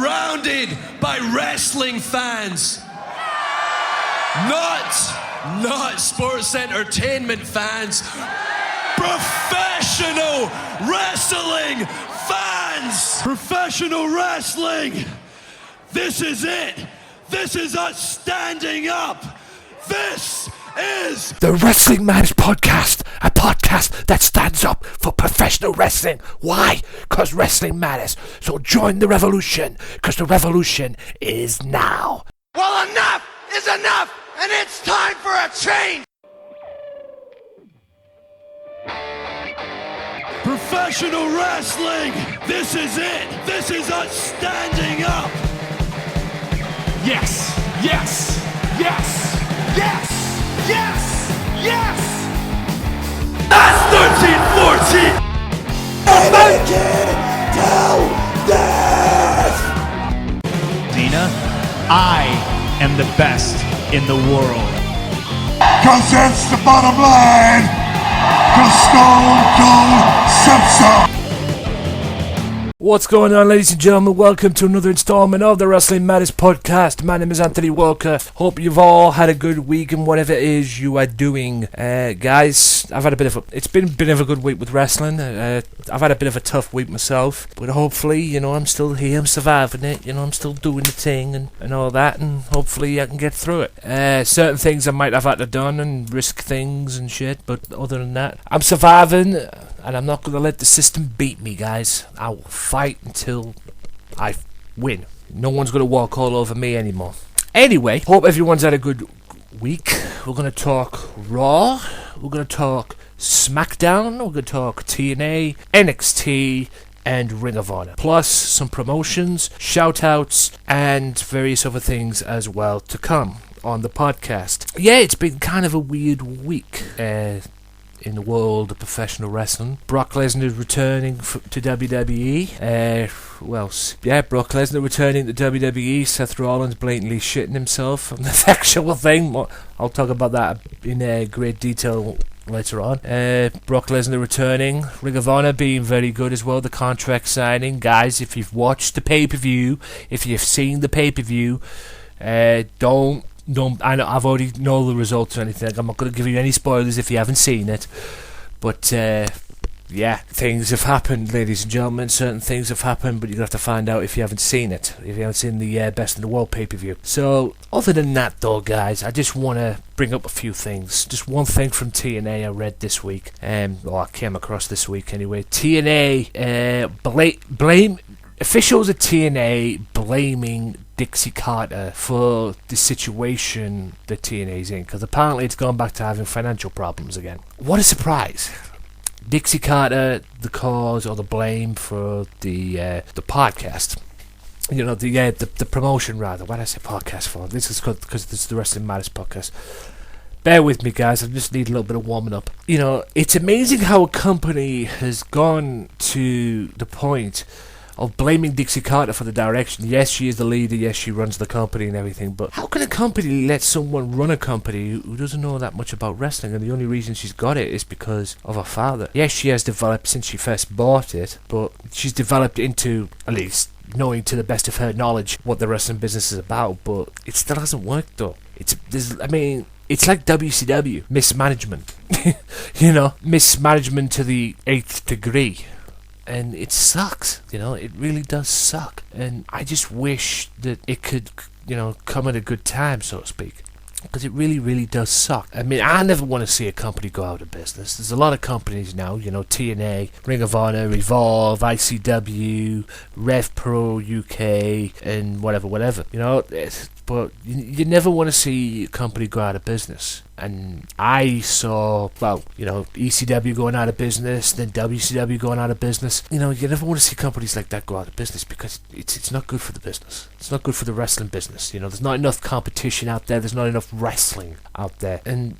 surrounded by wrestling fans. Not sports entertainment fans. Professional wrestling fans! Professional wrestling! This is it! This is us standing up! This is the Wrestling Matters Podcast, a podcast that stands up for professional wrestling. Why? Because wrestling matters. So join the revolution, because the revolution is now. Well, enough is enough, and it's time for a change! professional wrestling! This is it! This is us standing up! Yes! Yes! Yes! Yes! Yes! Yes! That's 13-14! Dina, I am the best in the world. Cause that's the bottom line. Cause Stone Cold said so. What's going on, ladies and gentlemen? Welcome to another installment of the Wrestling Matters Podcast. My name is Anthony Walker. Hope you've all had a good week and whatever it is you are doing. Guys, it's been a bit of a good week with wrestling. I've had a bit of a tough week myself, but hopefully, I'm still here, I'm surviving it, I'm still doing the thing and all that, and hopefully I can get through it. Certain things I might have had to done and risk things and shit, but other than that, I'm surviving. And I'm not going to let the system beat me, guys. I will fight until I win. No one's going to walk all over me anymore. Anyway, hope everyone's had a good week. We're going to talk Raw. We're going to talk SmackDown. We're going to talk TNA, NXT, and Ring of Honor. Plus some promotions, shoutouts, and various other things as well to come on the podcast. Yeah, it's been kind of a weird week. In the world of professional wrestling. Brock Lesnar is returning to WWE. Brock Lesnar returning to WWE. Seth Rollins blatantly shitting himself on the actual thing. I'll talk about that in great detail later on. Brock Lesnar returning. Ring of Honor being very good as well. The contract signing. Guys, if you've watched the pay-per-view, if you've seen the pay-per-view, I know I've already know the results or anything. I'm not going to give you any spoilers if you haven't seen it. But things have happened, ladies and gentlemen. Certain things have happened, but you're going to have to find out if you haven't seen it. If you haven't seen the Best in the World pay-per-view. So, other than that though, guys, I just want to bring up a few things. Just one thing from TNA I read this week. I came across this week anyway. TNA, officials at TNA blaming Dixie Carter for the situation that TNA's in, because apparently it's gone back to having financial problems again. What a surprise. Dixie Carter, the cause or the blame for the podcast. The promotion rather. Why did I say podcast for? This is because this is the Wrestling Matters Podcast. Bear with me, guys. I just need a little bit of warming up. It's amazing how a company has gone to the point of blaming Dixie Carter for the direction. Yes, she is the leader. Yes, she runs the company and everything. But how can a company let someone run a company who doesn't know that much about wrestling? And the only reason she's got it is because of her father. Yes, she has developed since she first bought it, but she's developed into, at least, knowing to the best of her knowledge what the wrestling business is about. But it still hasn't worked, though. It's like WCW. Mismanagement. Mismanagement to the 8th degree. And it sucks, it really does suck. And I just wish that it could, come at a good time, so to speak. Because it really, really does suck. I mean, I never want to see a company go out of business. There's a lot of companies now, TNA, Ring of Honor, Evolve, ICW, Rev Pro UK, and whatever. But you never want to see a company go out of business. And I saw, ECW going out of business, then WCW going out of business. You never want to see companies like that go out of business because it's not good for the business. It's not good for the wrestling business. There's not enough competition out there. There's not enough wrestling out there. And,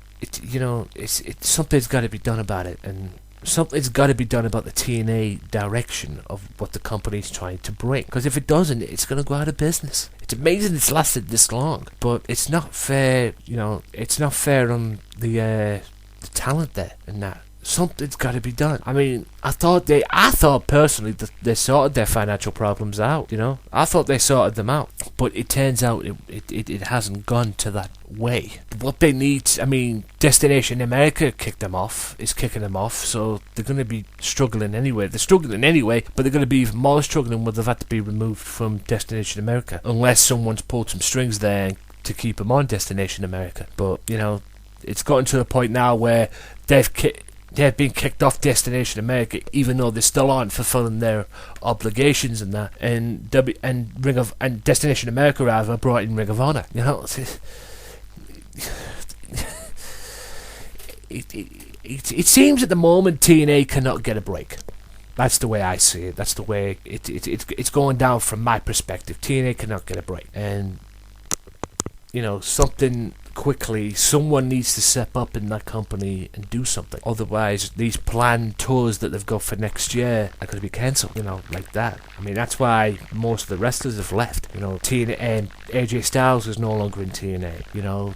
something's got to be done about it. And something's got to be done about the TNA direction of what the company's trying to bring. Because if it doesn't, it's going to go out of business. It's amazing it's lasted this long, but it's not fair. It's not fair on the talent there and that. something's got to be done. I mean, I thought personally that they sorted their financial problems out, you know. I thought they sorted them out, but it turns out it hasn't gone to that way. What they need, I mean, Destination America is kicking them off, so they're going to be struggling anyway. They're struggling anyway, but they're going to be even more struggling when they've had to be removed from Destination America, unless someone's pulled some strings there to keep them on Destination America. But, you know, it's gotten to the point now where they've been kicked off Destination America, even though they still aren't fulfilling their obligations and that. And Destination America rather brought in Ring of Honor. You know, it seems at the moment TNA cannot get a break. That's the way I see it. That's the way it's going down from my perspective. TNA cannot get a break, and you know, someone needs to step up in that company and do something. Otherwise, these planned tours that they've got for next year are going to be cancelled, you know, like that. I mean, that's why most of the wrestlers have left. You know, TNA and AJ Styles is no longer in TNA. You know,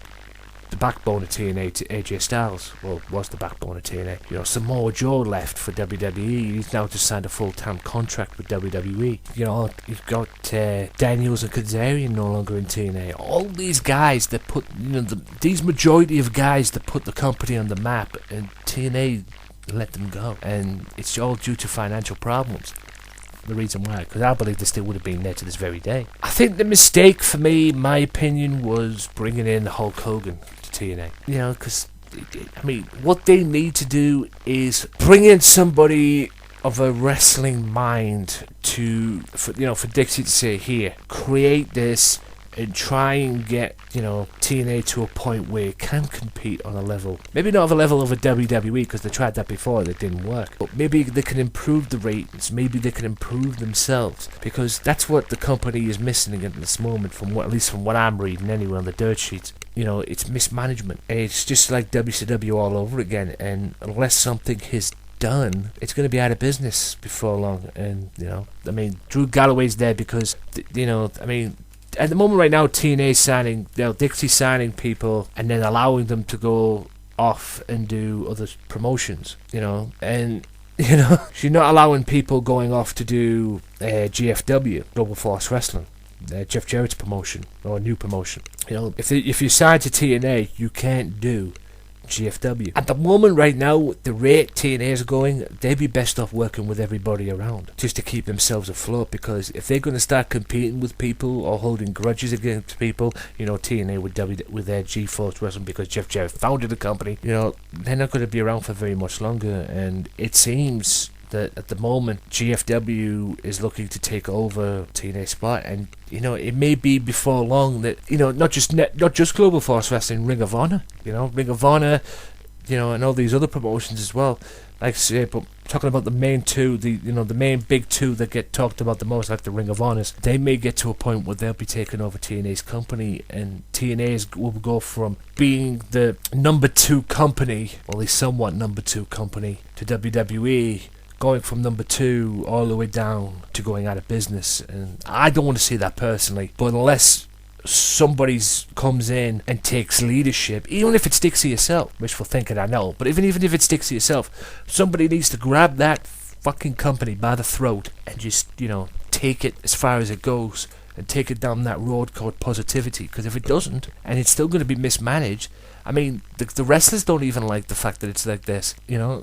the backbone of TNA, AJ Styles, was the backbone of TNA. You know, Samoa Joe left for WWE. He's now just signed a full-time contract with WWE. You know, you've got Daniels and Kazarian no longer in TNA. All these guys that put, you know, these majority of guys that put the company on the map, and TNA let them go. And it's all due to financial problems. The reason why, because I believe they still would have been there to this very day. I think the mistake for me, my opinion, was bringing in Hulk Hogan to TNA. You know, because, I mean, what they need to do is bring in somebody of a wrestling mind for Dixie to say, here, create this and try and get, you know, TNA to a point where it can compete on a level, maybe not of a level of a WWE, because they tried that before and it didn't work, but maybe they can improve the ratings, maybe they can improve themselves, because that's what the company is missing at this moment, at least from what I'm reading anyway on the dirt sheets. You know, it's mismanagement, and it's just like WCW all over again, and unless something is done, it's going to be out of business before long. And, you know, I mean, Drew Galloway's there because, you know, I mean, at the moment right now, TNA signing, you know, Dixie signing people and then allowing them to go off and do other promotions, you know, and, you know, she's not allowing people going off to do GFW, Global Force Wrestling, Jeff Jarrett's promotion, or a new promotion. You know, if you sign to TNA, you can't do GFW. At the moment right now, the rate TNA is going, they'd be best off working with everybody around just to keep themselves afloat, because if they're going to start competing with people or holding grudges against people, you know, TNA with their G-Force Wrestling, because Jeff Jarrett founded the company, you know, they're not going to be around for very much longer. And it seems that at the moment GFW is looking to take over TNA spot, and you know, it may be before long that, you know, not just Global Force Wrestling, Ring of Honor, you know, you know, and all these other promotions as well. Like I say, but talking about the main two, the main big two that get talked about the most, like the Ring of Honors, they may get to a point where they'll be taking over TNA's company, and TNA will go from being the number 2 company, or at least somewhat number 2 company, to WWE, going from number 2 all the way down to going out of business. And I don't want to see that personally, but unless somebody comes in and takes leadership, even if it's Dixie herself, wishful thinking I know, but even if it's Dixie herself, somebody needs to grab that fucking company by the throat and just, you know, take it as far as it goes and take it down that road called positivity. Because if it doesn't, and it's still going to be mismanaged, I mean, the wrestlers don't even like the fact that it's like this, you know.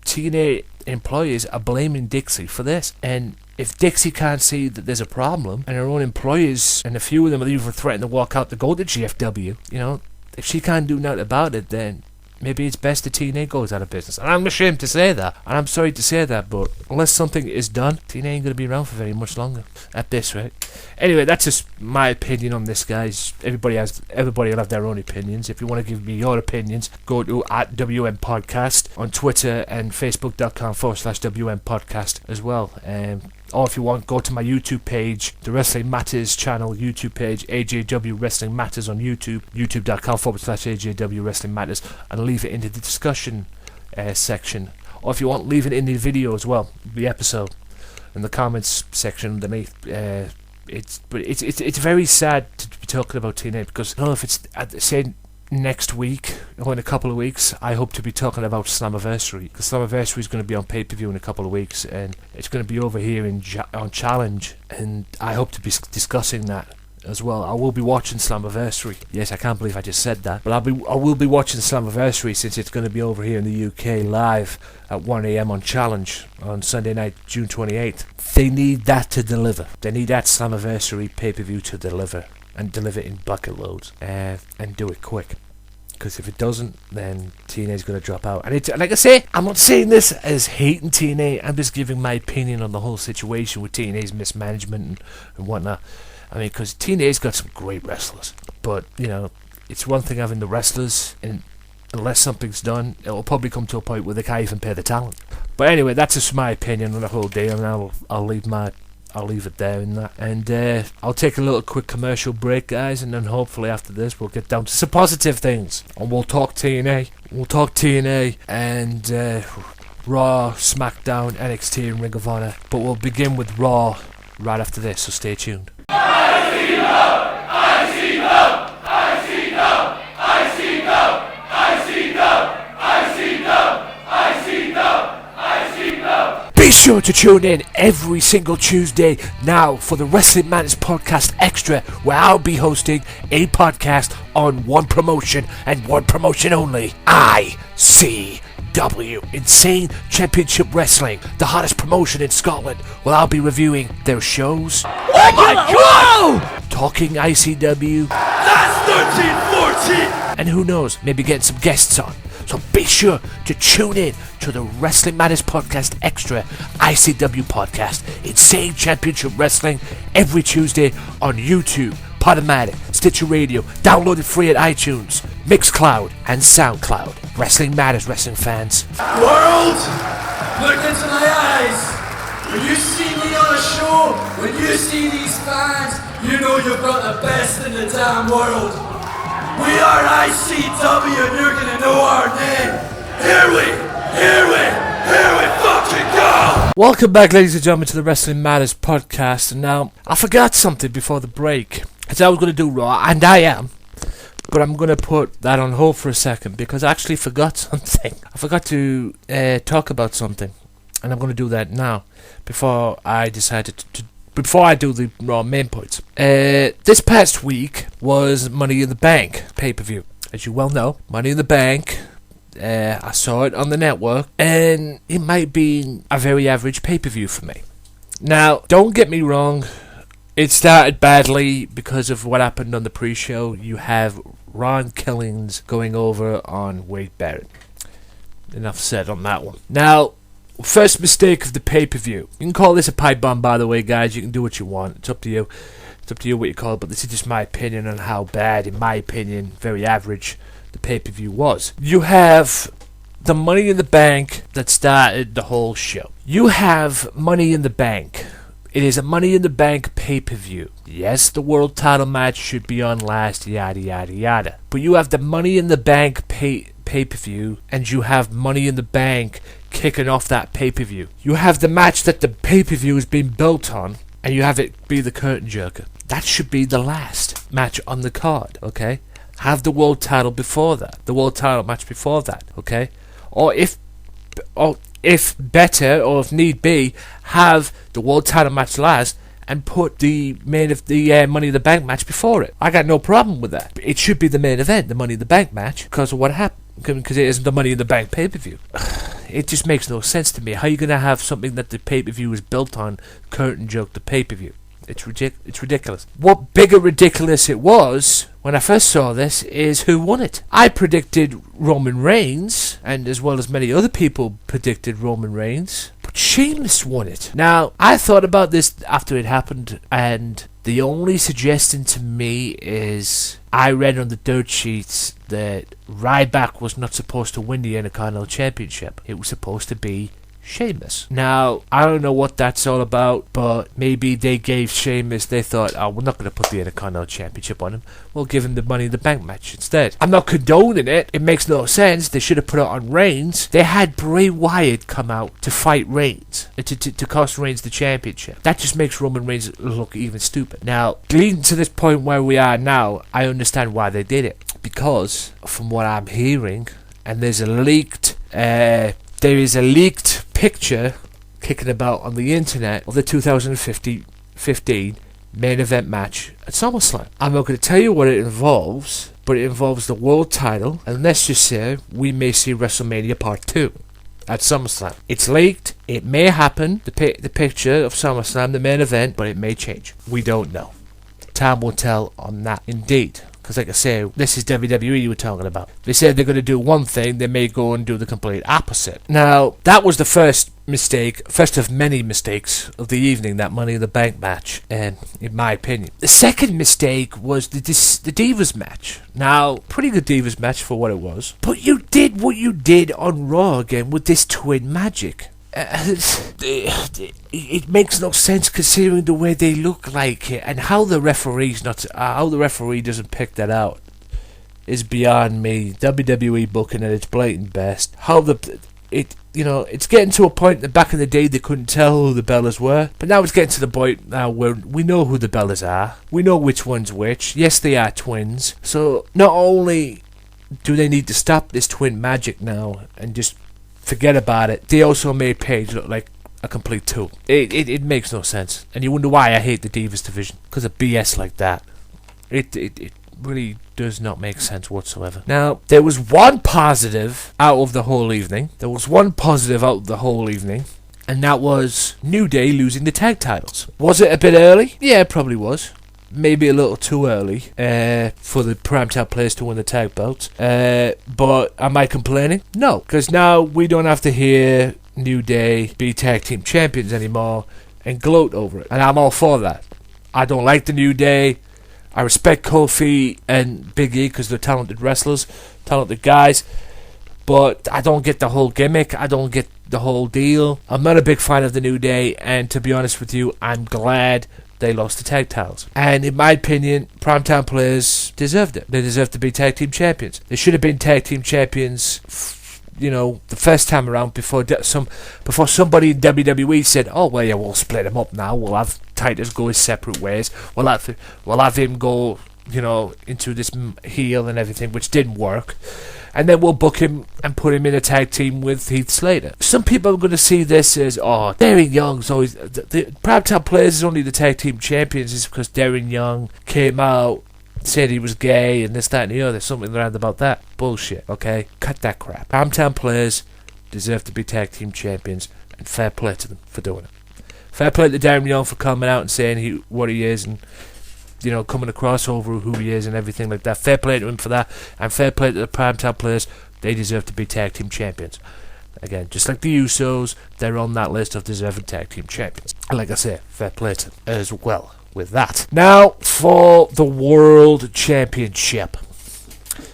TNA employees are blaming Dixie for this, and if Dixie can't see that there's a problem, and her own employees, and a few of them are even threatening to walk out to go to GFW, you know, if she can't do nothing about it, then maybe it's best that TNA goes out of business. And I'm ashamed to say that, and I'm sorry to say that, but unless something is done, TNA ain't going to be around for very much longer at this rate. Anyway, that's just my opinion on this, guys. Everybody will have their own opinions. If you want to give me your opinions, go to @WM Podcast on Twitter and Facebook.com/WM Podcast as well. Or if you want, go to my YouTube page, the Wrestling Matters channel YouTube page, AJW Wrestling Matters on YouTube, youtube.com/AJW Wrestling Matters, and leave it in the discussion section. Or if you want, leave it in the video as well, the episode, in the comments section underneath. It's very sad to be talking about TNA, because I don't know if it's saying next week, or in a couple of weeks, I hope to be talking about Slammiversary. Because Slammiversary is going to be on pay-per-view in a couple of weeks, and it's going to be over here on Challenge, and I hope to be discussing that as well. I will be watching Slammiversary. Yes, I can't believe I just said that, but I will be watching Slammiversary since it's going to be over here in the UK live at 1 AM on Challenge on Sunday night, June 28th. They need that to deliver. They need that Slammiversary pay-per-view to deliver, and deliver in bucket loads, and do it quick. Because if it doesn't, then TNA's going to drop out. And it's, like I say, I'm not saying this as hating TNA. I'm just giving my opinion on the whole situation with TNA's mismanagement and whatnot. I mean, because TNA's got some great wrestlers. But, you know, it's one thing having the wrestlers, and unless something's done, it'll probably come to a point where they can't even pay the talent. But anyway, that's just my opinion on the whole deal, and I'll leave it there in that. And I'll take a little quick commercial break, guys, and then hopefully after this we'll get down to some positive things. And we'll talk TNA. We'll talk TNA and Raw, SmackDown, NXT, and Ring of Honor. But we'll begin with Raw right after this, so stay tuned. Be sure to tune in every single Tuesday now for the Wrestling Madness Podcast Extra, where I'll be hosting a podcast on one promotion and one promotion only. ICW, Insane Championship Wrestling, the hottest promotion in Scotland, where I'll be reviewing their shows. Oh my God! Talking ICW. That's 13-14! And who knows, maybe getting some guests on. So be sure to tune in to the Wrestling Madness Podcast Extra ICW podcast, Insane Championship Wrestling, every Tuesday on YouTube, Podomatic, Stitcher Radio, downloaded free at iTunes, Mixcloud, and SoundCloud. Wrestling Matters, wrestling fans. World, look into my eyes. When you see me on a show, when you see these fans, you know you've got the best in the damn world. We are ICW and you're gonna know our name. Here we fucking go! Welcome back, ladies and gentlemen, to the Wrestling Matters podcast. And now, I forgot something before the break. I said I was going to do Raw, and I am. But I'm going to put that on hold for a second, because I actually forgot something. I forgot to talk about something. And I'm going to do that now, before I decided to before I do the Raw main points. This past week was Money in the Bank pay-per-view. As you well know, Money in the Bank, I saw it on the network, and it might be a very average pay-per-view for me. Now, don't get me wrong, it started badly because of what happened on the pre-show. You have Ron Killings going over on Wade Barrett. Enough said on that one. Now, first mistake of the pay-per-view. You can call this a pipe bomb, by the way, guys. You can do what you want. It's up to you. It's up to you what you call it, but this is just my opinion on how bad, in my opinion, very average, the pay-per-view was. You have the Money in the Bank that started the whole show. You have Money in the Bank. It is a Money in the Bank pay-per-view. Yes, the world title match should be on last, yada, yada, yada. But you have the Money in the Bank pay-per-view, and you have Money in the Bank kicking off that pay-per-view. You have the match that the pay-per-view has been built on, and you have it be the curtain jerker. That should be the last match on the card, okay? Have the world title before that. The world title match before that, okay? Or if better, or if need be, have the world title match last and put the main of the Money in the Bank match before it. I got no problem with that. It should be the main event, the Money in the Bank match, because of what happened. Because it isn't the Money in the Bank pay-per-view. It just makes no sense to me. How are you going to have something that the pay-per-view is built on curtain joke the pay-per-view? It's ridiculous. What bigger ridiculous it was when I first saw this is who won it. I predicted Roman Reigns, and as well as many other people predicted Roman Reigns, but Sheamus won it. Now, I thought about this after it happened, and the only suggestion to me is I read on the dirt sheets that Ryback was not supposed to win the Intercontinental Championship. It was supposed to be Sheamus. Now, I don't know what that's all about, but maybe they gave Sheamus, they thought, oh, we're not going to put the Intercontinental Championship on him. We'll give him the Money in the Bank match instead. I'm not condoning it. It makes no sense. They should have put it on Reigns. They had Bray Wyatt come out to fight Reigns, to cost Reigns the championship. That just makes Roman Reigns look even stupid. Now, leading to this point where we are now, I understand why they did it. because from what I'm hearing, and there is a leaked picture kicking about on the internet of the 2015 main event match at SummerSlam. I'm not going to tell you what it involves, but it involves the world title, and let's just say we may see WrestleMania Part 2 at SummerSlam. It's leaked, it may happen, the picture of SummerSlam, the main event, but it may change. We don't know. Time will tell on that indeed. Because like I say, this is WWE you were talking about. They said they're going to do one thing, they may go and do the complete opposite. Now, that was the first of many mistakes of the evening, that Money in the Bank match, in my opinion. The second mistake was the Divas match. Now, pretty good Divas match for what it was. But you did what you did on Raw again with this twin magic. It makes no sense considering the way they look like it, and how the referee doesn't pick that out is beyond me. WWE booking at its blatant best. It's getting to a point that back in the day they couldn't tell who the Bellas were, but now it's getting to the point now where we know who the Bellas are. We know which one's which. Yes, they are twins. So not only do they need to stop this twin magic now and just forget about it, they also made Paige look like a complete tool. It makes no sense, and you wonder why I hate the Divas division, because of BS like that. It really does not make sense whatsoever. Now, there was one positive out of the whole evening, and that was New Day losing the tag titles. Was it a bit early? Yeah, it probably was. Maybe a little too early for the primetime players to win the tag belts. But am I complaining? No, because now we don't have to hear New Day be tag team champions anymore and gloat over it. And I'm all for that. I don't like the New Day. I respect Kofi and Big E because they're talented wrestlers, talented guys. But I don't get the whole gimmick. I don't get the whole deal. I'm not a big fan of the New Day. And to be honest with you, I'm glad they lost the tag titles. And in my opinion, primetime players deserved it. They deserved to be tag team champions. They should have been tag team champions, the first time around before somebody in WWE said, "Oh well, yeah, we'll split them up now. We'll have Titus go his separate ways. We'll have him go, into this heel and everything," which didn't work. And then we'll book him and put him in a tag team with Heath Slater. Some people are going to see this as, Darren Young's always... The primetime players is only the tag team champions is because Darren Young came out, said he was gay and this, that and the other. Something around about that. Bullshit, okay? Cut that crap. Primetime players deserve to be tag team champions, and fair play to them for doing it. Fair play to Darren Young for coming out and saying what he is and... coming across over who he is and everything like that. Fair play to him for that, and fair play to the primetime players. They deserve to be tag team champions. Again, just like the Usos, they're on that list of deserving tag team champions. And like I say, fair play to them as well with that. Now, for the World Championship.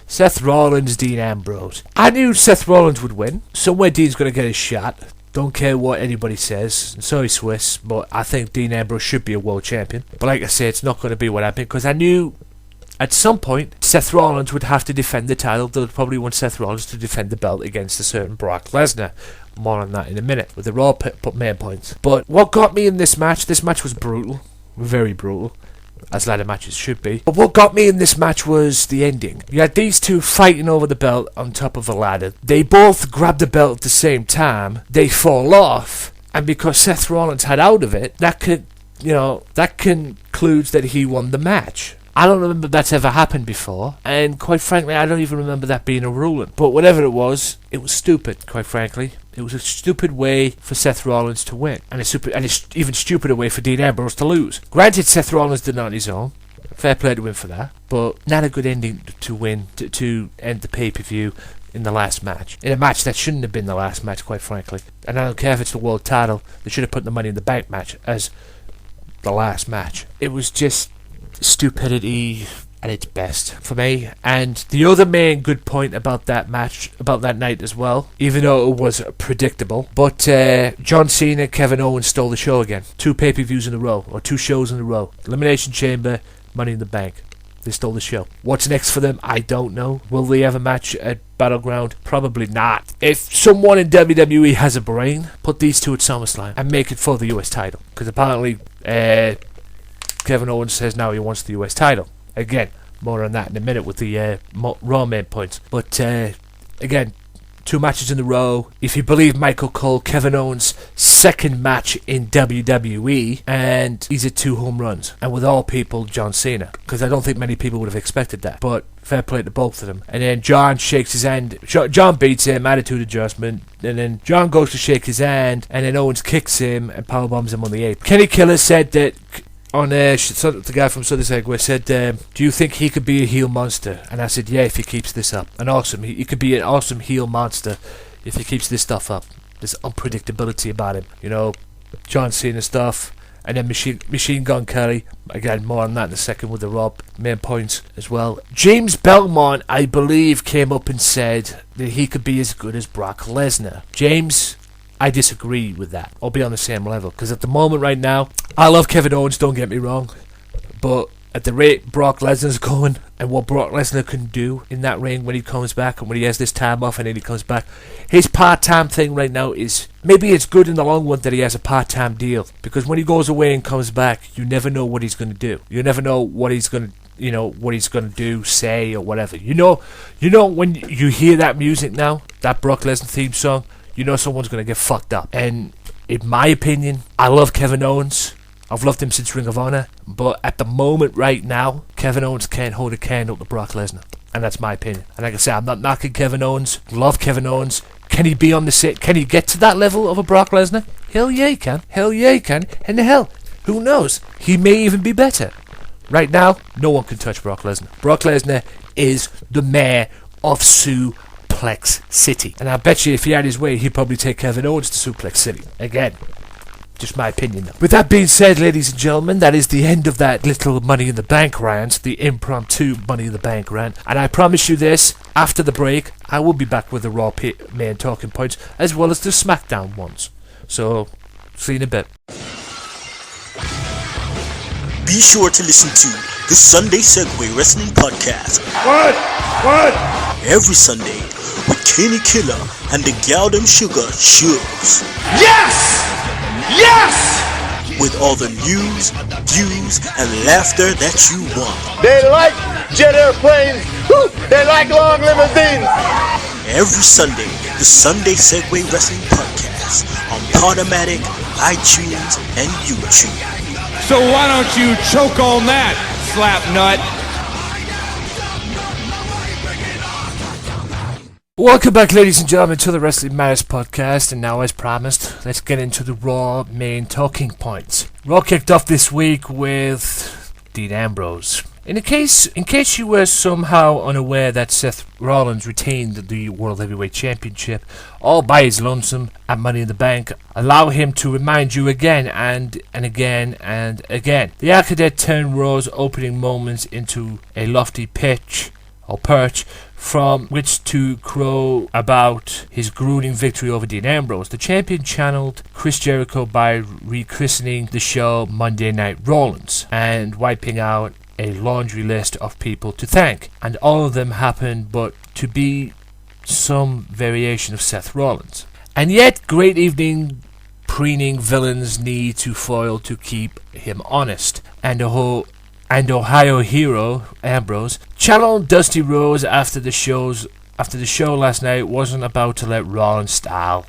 Seth Rollins, Dean Ambrose. I knew Seth Rollins would win. Somewhere Dean's going to get his shot. Don't care what anybody says. Sorry, Swiss, but I think Dean Ambrose should be a world champion. But like I say, it's not going to be what happened, because I knew at some point Seth Rollins would have to defend the title. They'll probably want Seth Rollins to defend the belt against a certain Brock Lesnar. More on that in a minute with the Raw main points. But what got me in this match was brutal. Very brutal. As ladder matches should be. But what got me in this match was the ending. You had these two fighting over the belt on top of a ladder. They both grab the belt at the same time. They fall off. And because Seth Rollins had out of it, that concludes that he won the match. I don't remember that's ever happened before. And quite frankly, I don't even remember that being a ruling. But whatever it was stupid, quite frankly. It was a stupid way for Seth Rollins to win. And it's even stupider way for Dean Ambrose to lose. Granted, Seth Rollins did it on his own. Fair play to him for that. But not a good ending to win, to end the pay-per-view in the last match. In a match that shouldn't have been the last match, quite frankly. And I don't care if it's the world title. They should have put the Money in the Bank match as the last match. It was just stupidity at its best for me. And the other main good point about that match, about that night as well, even though it was predictable, but John Cena, Kevin Owens stole the show again. 2 pay-per-views in a row, or 2 shows in a row. Elimination Chamber, Money in the Bank. They stole the show. What's next for them? I don't know. Will they have a match at Battleground? Probably not. If someone in WWE has a brain, put these two at SummerSlam and make it for the US title. Because apparently Kevin Owens says now he wants the US title. Again, More on that in a minute with the Raw main points. But again, 2 matches in a row. If you believe Michael Cole, Kevin Owens' second match in WWE, and he's at 2 home runs. And with all people, John Cena, because I don't think many people would have expected that. But fair play to both of them. And then John shakes his hand. John beats him, attitude adjustment. And then John goes to shake his hand, and then Owens kicks him and powerbombs him on the apron. Kenny Killer said that on the guy from Southern Segway said, do you think he could be a heel monster? And I said, yeah, if he keeps this up. He could be an awesome heel monster if he keeps this stuff up. This unpredictability about him. You know, John Cena stuff. And then Machine Gun Kelly. Again, more on that in a second with the Raw main points as well. James Belmont, I believe, came up and said that he could be as good as Brock Lesnar. James, I disagree with that. I'll be on the same level. Because at the moment right now, I love Kevin Owens, don't get me wrong. But at the rate Brock Lesnar's going, and what Brock Lesnar can do in that ring when he comes back, and when he has this time off and then he comes back, his part-time thing right now is, maybe it's good in the long run that he has a part-time deal. Because when he goes away and comes back, you never know what he's going to do. You never know what he's going to, what he's going to do, say, or whatever. You know when you hear that music now, that Brock Lesnar theme song, you know someone's going to get fucked up. And in my opinion, I love Kevin Owens. I've loved him since Ring of Honor. But at the moment right now, Kevin Owens can't hold a candle to Brock Lesnar. And that's my opinion. And like I say, I'm not knocking Kevin Owens. Love Kevin Owens. Can he be on the set? Can he get to that level of a Brock Lesnar? Hell yeah he can. Hell yeah he can. And hell, who knows? He may even be better. Right now, no one can touch Brock Lesnar. Brock Lesnar is the mayor of Suplex City. And I bet you if he had his way, he'd probably take Kevin Owens to Suplex City. Again, just my opinion though. With that being said, ladies and gentlemen, that is the end of that little Money in the Bank rant, the impromptu Money in the Bank rant. And I promise you this, after the break, I will be back with the Raw main talking points, as well as the SmackDown ones. So, see you in a bit. Be sure to listen to the Sunday Segway Wrestling Podcast. What? Every Sunday with Kenny Killer and the Galdem Sugar Shugs. Yes! With all the news, views, and laughter that you want. They like jet airplanes. Woo! They like long limousines. Every Sunday, the Sunday Segway Wrestling Podcast on Podomatic, iTunes, and YouTube. So why don't you choke on that, slap nut? Welcome back, ladies and gentlemen, to the Wrestling Matters podcast, and now, as promised, let's get into the Raw main talking points. Raw kicked off this week with Dean Ambrose. In case you were somehow unaware that Seth Rollins retained the World Heavyweight Championship all by his lonesome at Money in the Bank, allow him to remind you again and again and again. The Arcadet turned Raw's opening moments into a lofty pitch or perch from which to crow about his grueling victory over Dean Ambrose. The champion channeled Chris Jericho by rechristening the show Monday Night Rollins and wiping out a laundry list of people to thank. And all of them happened but to be some variation of Seth Rollins. And yet, great evening preening villains need to foil to keep him honest. And Ohio hero Ambrose channeled Dusty Rhodes after the show last night wasn't about to let Rollins style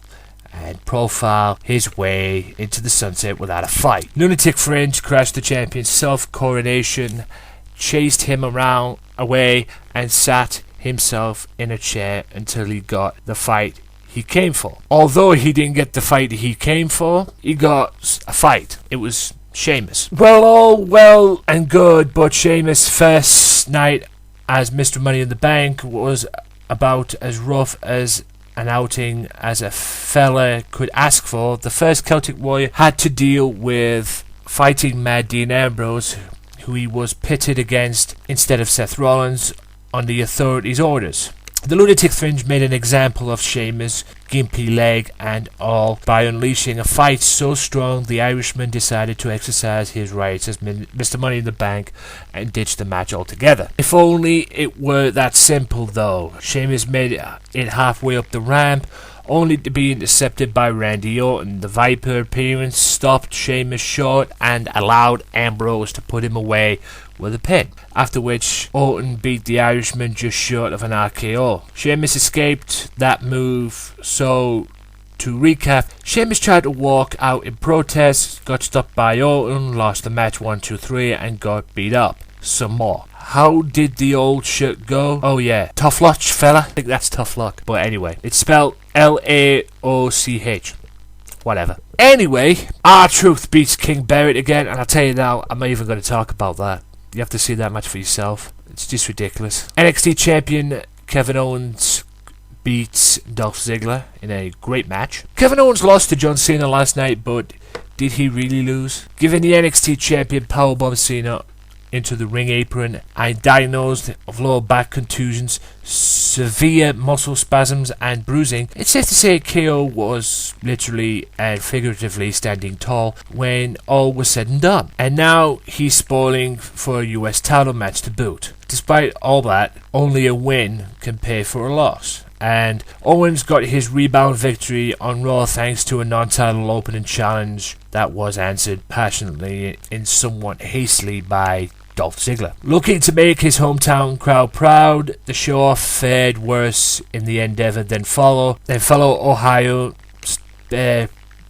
and profile his way into the sunset without a fight. Lunatic Fringe crashed the champion's self-coronation, chased him away, and sat himself in a chair until he got the fight he came for. Although he didn't get the fight he came for, he got a fight. It was Sheamus. Well, all well and good, but Sheamus' first night as Mr. Money in the Bank was about as rough as an outing as a fella could ask for. The first Celtic Warrior had to deal with fighting Mad Dean Ambrose, who he was pitted against instead of Seth Rollins on the authorities' orders. The Lunatic Fringe made an example of Sheamus, gimpy leg and all, by unleashing a fight so strong the Irishman decided to exercise his rights as Mr. Money in the Bank and ditch the match altogether. If only it were that simple though. Sheamus made it halfway up the ramp, only to be intercepted by Randy Orton. The Viper appearance stopped Sheamus short and allowed Ambrose to put him away with a pin, after which Orton beat the Irishman just short of an RKO. Sheamus escaped that move, so to recap, Sheamus tried to walk out in protest, got stopped by Orton, lost the match 1-2-3 and got beat up some more. How did the old shit go? Oh yeah, tough luck, fella. I think that's tough luck. But anyway, it's spelled Laoch. Whatever. Anyway, R-Truth beats King Barrett again, and I'll tell you now, I'm not even going to talk about that. You have to see that match for yourself. It's just ridiculous. NXT champion Kevin Owens beats Dolph Ziggler in a great match. Kevin Owens lost to John Cena last night, but did he really lose? Given the NXT champion powerbomb Cena into the ring apron and diagnosed of lower back contusions, severe muscle spasms and bruising, it's safe to say KO was literally and figuratively standing tall when all was said and done. And now he's spoiling for a US title match to boot. Despite all that, only a win can pay for a loss. And Owens got his rebound victory on Raw thanks to a non-title opening challenge that was answered passionately and somewhat hastily by Dolph Ziggler. Looking to make his hometown crowd proud, the show fared worse in the endeavor than fellow Ohio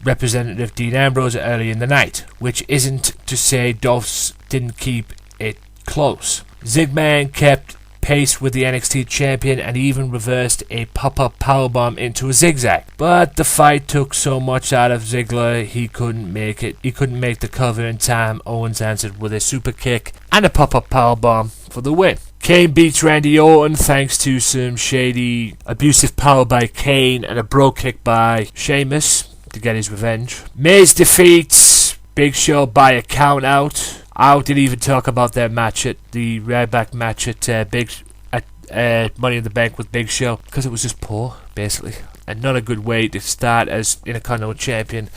representative Dean Ambrose early in the night, which isn't to say Dolph didn't keep it close. Zigman kept pace with the NXT champion and even reversed a pop-up powerbomb into a zigzag. But the fight took so much out of Ziggler he couldn't make it. He couldn't make the cover in time. Owens answered with a super kick and a pop-up powerbomb for the win. Kane beats Randy Orton thanks to some shady abusive power by Kane and a bro kick by Sheamus to get his revenge. Miz defeats Big Show by a count out. I didn't even talk about their match at the Ryback match at Money in the Bank with Big Show because it was just poor, basically, and not a good way to start as Intercontinental Champion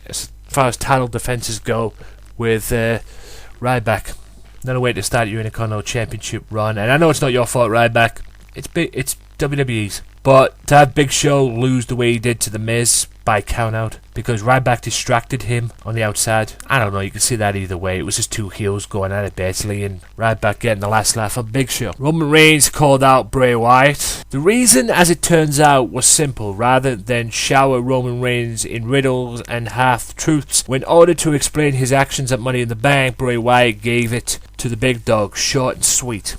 as far as title defenses go with Ryback. Not a way to start your Intercontinental Championship run, and I know it's not your fault, Ryback. It's WWE's, but to have Big Show lose the way he did to The Miz by countout because Ryback distracted him on the outside. I don't know, you can see that either way. It was just two heels going at it basically, and Ryback getting the last laugh on Big Show. Roman Reigns called out Bray Wyatt. The reason, as it turns out, was simple. Rather than shower Roman Reigns in riddles and half-truths, when ordered to explain his actions at Money in the Bank, Bray Wyatt gave it to the big dog, short and sweet.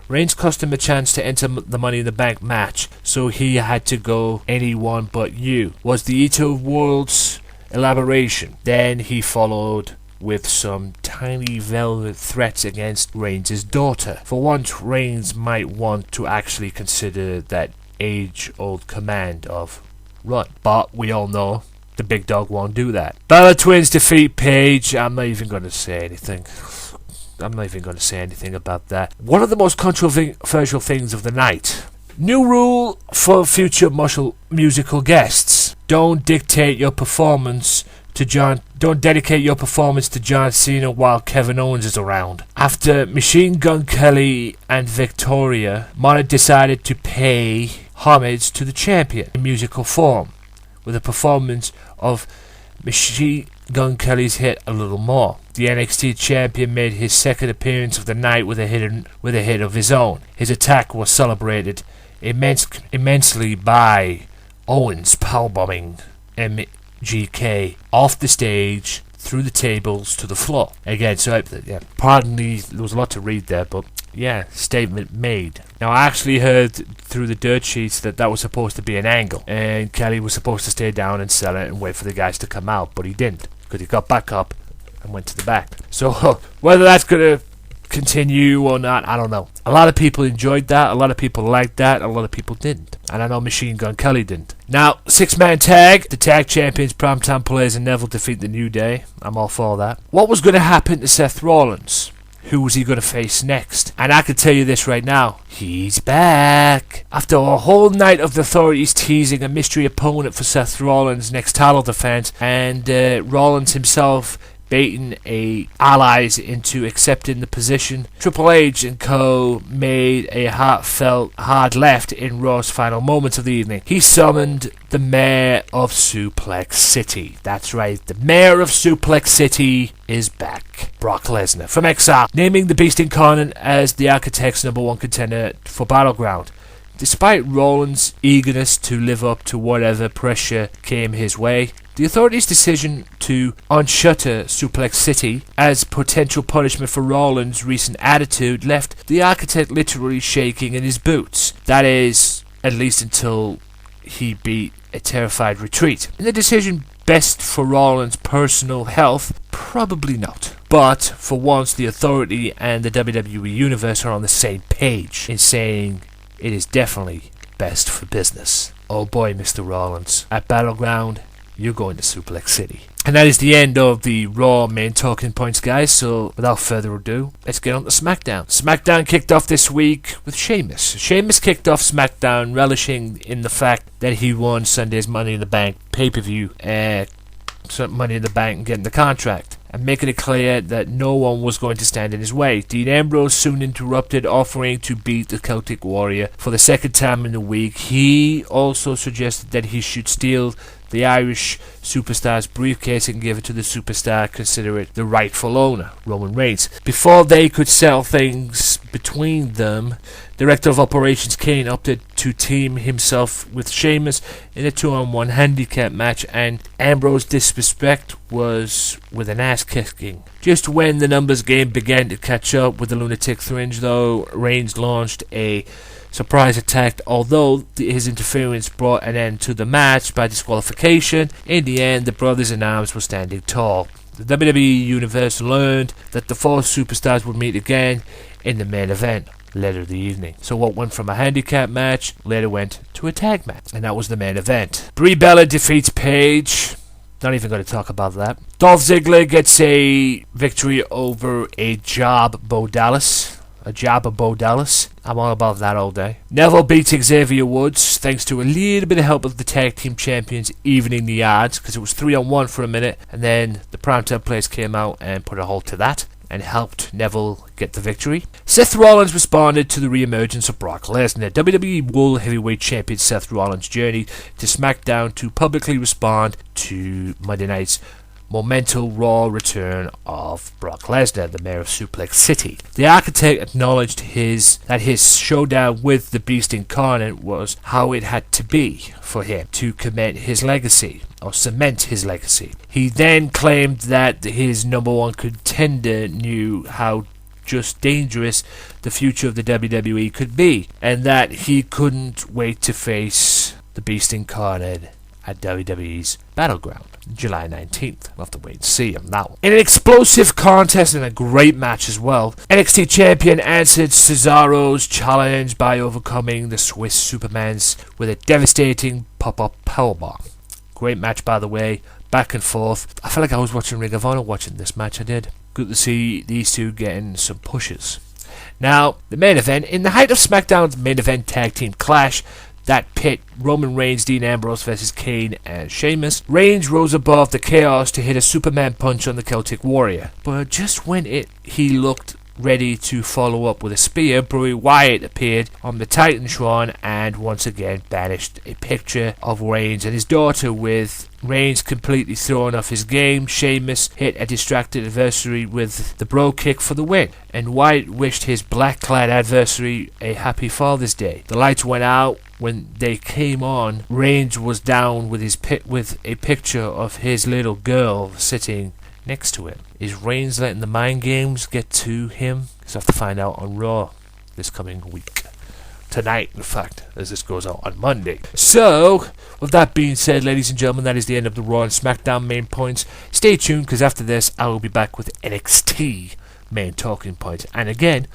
Reigns cost him a chance to enter the Money in the Bank match, so he had to go anyone but you, was the Ito of Worlds elaboration. Then he followed with some tiny velvet threats against Reigns' daughter. For once, Reigns might want to actually consider that age-old command of run. But we all know the big dog won't do that. Bella Twins defeat Paige. I'm not even going to say anything about that. One of the most controversial things of the night. New rule for future musical guests. Don't dedicate your performance to John Cena while Kevin Owens is around. After Machine Gun Kelly and Victoria, Mona decided to pay homage to the champion in musical form with a performance of Machine Gun Kelly's hit A Little More. The NXT champion made his second appearance of the night with a hit of his own. His attack was celebrated immensely by Owens powerbombing MGK off the stage, through the tables to the floor. Again, pardon me, there was a lot to read there, but yeah, statement made. Now, I actually heard through the dirt sheets that was supposed to be an angle, and Kelly was supposed to stay down and sell it and wait for the guys to come out, but he didn't, because he got back up and went to the back. So, whether that's going to continue or not, I don't know. A lot of people enjoyed that, a lot of people liked that, a lot of people didn't. And I know Machine Gun Kelly didn't. Now, 6-man tag. The tag champions, Primetime Players, and Neville defeat the New Day. I'm all for that. What was going to happen to Seth Rollins? Who was he going to face next? And I can tell you this right now. He's back. After a whole night of the authorities teasing a mystery opponent for Seth Rollins' next title defense, and Rollins himself baiting allies into accepting the position. Triple H and co. made a heartfelt hard left in Raw's final moments of the evening. He summoned the mayor of Suplex City. That's right, the mayor of Suplex City is back. Brock Lesnar from exile, naming the Beast Incarnate as the Architect's #1 contender for Battleground. Despite Rollins' eagerness to live up to whatever pressure came his way, the authorities' decision to unshutter Suplex City as potential punishment for Rollins' recent attitude left the Architect literally shaking in his boots. That is, at least until he beat a terrified Retreat. And the decision best for Rollins' personal health? Probably not. But for once, the authority and the WWE Universe are on the same page in saying it is definitely best for business. Oh boy, Mr. Rollins. At Battleground, you're going to Suplex City. And that is the end of the Raw main talking points, guys. So without further ado, let's get on to SmackDown. SmackDown kicked off this week with Sheamus. Sheamus kicked off SmackDown relishing in the fact that he won Sunday's Money in the Bank pay-per-view. Money in the Bank and getting the contract, and making it clear that no one was going to stand in his way. Dean Ambrose soon interrupted, offering to beat the Celtic Warrior for the second time in the week. He also suggested that he should steal the Irish superstar's briefcase and give it to the superstar, consider it the rightful owner, Roman Reigns. Before they could settle things between them, Director of Operations Kane opted to team himself with Sheamus in a 2-on-1 handicap match, and Ambrose's disrespect was with an ass-kicking. Just when the numbers game began to catch up with the Lunatic Fringe, though, Reigns launched a surprise attack, although his interference brought an end to the match by disqualification. In the end, the brothers in arms were standing tall. The WWE Universe learned that the four superstars would meet again in the main event later in the evening. So what went from a handicap match later went to a tag match, and that was the main event. Brie Bella defeats Paige. Not even going to talk about that. Dolph Ziggler gets a victory over a job Bo Dallas. I'm all about that all day. Neville beats Xavier Woods thanks to a little bit of help of the tag team champions evening the odds, because it was 3-on-1 for a minute, and then the Primetime Players came out and put a halt to that and helped Neville get the victory. Seth Rollins responded to the re-emergence of Brock Lesnar. WWE World Heavyweight Champion Seth Rollins journeyed to SmackDown to publicly respond to Monday night's monumental Raw return of Brock Lesnar, the mayor of Suplex City. The Architect acknowledged that his showdown with the Beast Incarnate was how it had to be for him to cement his legacy. He then claimed that his #1 contender knew how just dangerous the future of the WWE could be, and that he couldn't wait to face the Beast Incarnate at WWE's Battleground, July 19th. We'll have to wait and see on that one. In an explosive contest and a great match as well, NXT Champion answered Cesaro's challenge by overcoming the Swiss Supermans with a devastating pop-up powerbomb. Great match, by the way, back and forth. I felt like I was watching Ring of Honor watching this match. I did. Good to see these two getting some pushes. Now, the main event. In the height of SmackDown's main event tag team clash, that pit Roman Reigns, Dean Ambrose versus Kane and Sheamus, Reigns rose above the chaos to hit a Superman punch on the Celtic Warrior. But just when he looked ready to follow up with a spear, Bray Wyatt appeared on the Titantron and once again banished a picture of Reigns and his daughter, with Reigns completely thrown off his game. Sheamus hit a distracted adversary with the bro kick for the win, and Wyatt wished his black-clad adversary a happy Father's Day. The lights went out. When they came on, Reigns was down with a picture of his little girl sitting next to him. Is Reigns letting the mind games get to him? Because I have to find out on Raw this coming week. Tonight, in fact, as this goes out on Monday. So, with that being said, ladies and gentlemen, that is the end of the Raw and SmackDown main points. Stay tuned, because after this, I will be back with NXT main talking points. And again,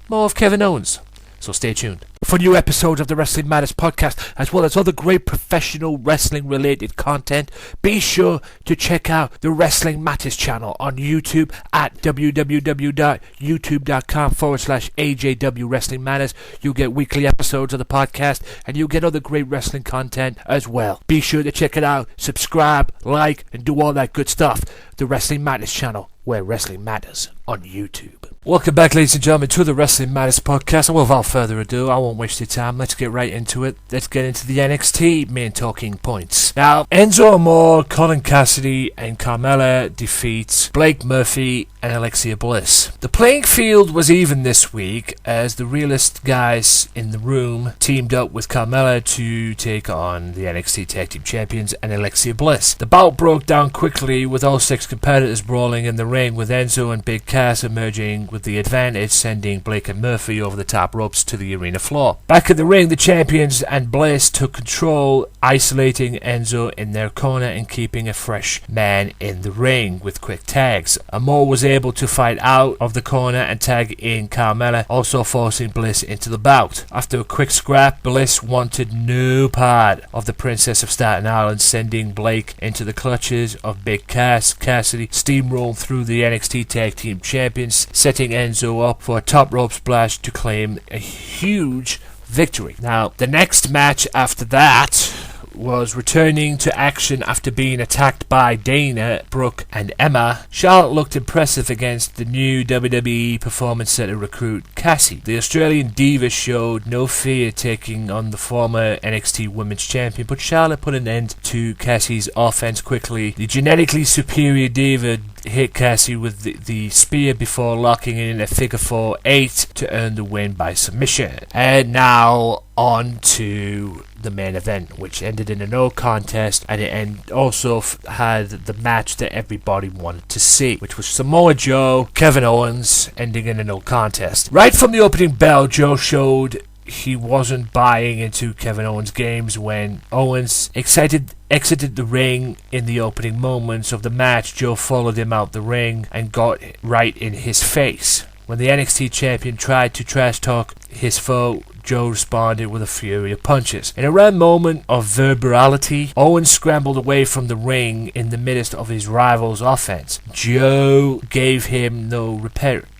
more of Kevin Owens. So stay tuned. for new episodes of the Wrestling Matters podcast, as well as other great professional wrestling related content, be sure to check out the Wrestling Matters channel on YouTube at www.youtube.com/AJW Wrestling Matters. You'll get weekly episodes of the podcast, and you'll get other great wrestling content as well. Be sure to check it out, subscribe, like, and do all that good stuff. The Wrestling Matters channel, where wrestling matters, on YouTube. Welcome back, ladies and gentlemen, to the Wrestling Matters podcast. And without further ado, I won't waste your time. Let's get right into it. Let's get into the NXT main talking points. Now, Enzo Amore, Colin Cassidy, and Carmella defeat Blake Murphy and Alexa Bliss. The playing field was even this week, as the realest guys in the room teamed up with Carmella to take on the NXT Tag Team Champions and Alexa Bliss. The bout broke down quickly, with all 6 competitors brawling in the ring, with Enzo and Big Cass emerging with the advantage, sending Blake and Murphy over the top ropes to the arena floor. Back in the ring, the champions and Bliss took control, isolating Enzo in their corner and keeping a fresh man in the ring with quick tags. Amore was able to fight out of the corner and tag in Carmella, also forcing Bliss into the bout. After a quick scrap, Bliss wanted no part of the Princess of Staten Island, sending Blake into the clutches of Big Cass. Cassidy steamrolled through the NXT Tag Team Champions, setting Enzo up for a top rope splash to claim a huge victory. Now, the next match after that was returning to action after being attacked by Dana, Brooke, and Emma. Charlotte looked impressive against the new WWE Performance Center recruit Cassie. The Australian Diva showed no fear taking on the former NXT Women's Champion, but Charlotte put an end to Cassie's offense quickly. The genetically superior Diva hit Cassie with the spear before locking in a figure 4-8 to earn the win by submission. And now on to the main event, which ended in a no contest, and it also had the match that everybody wanted to see, which was Samoa Joe, Kevin Owens, ending in a no contest. Right from the opening bell, Joe showed he wasn't buying into Kevin Owens' games when Owens exited the ring in the opening moments of the match. Joe followed him out the ring and got right in his face. When the NXT champion tried to trash talk his foe, Joe responded with a fury of punches. In a rare moment of verbality, Owens scrambled away from the ring in the midst of his rival's offense. Joe gave him no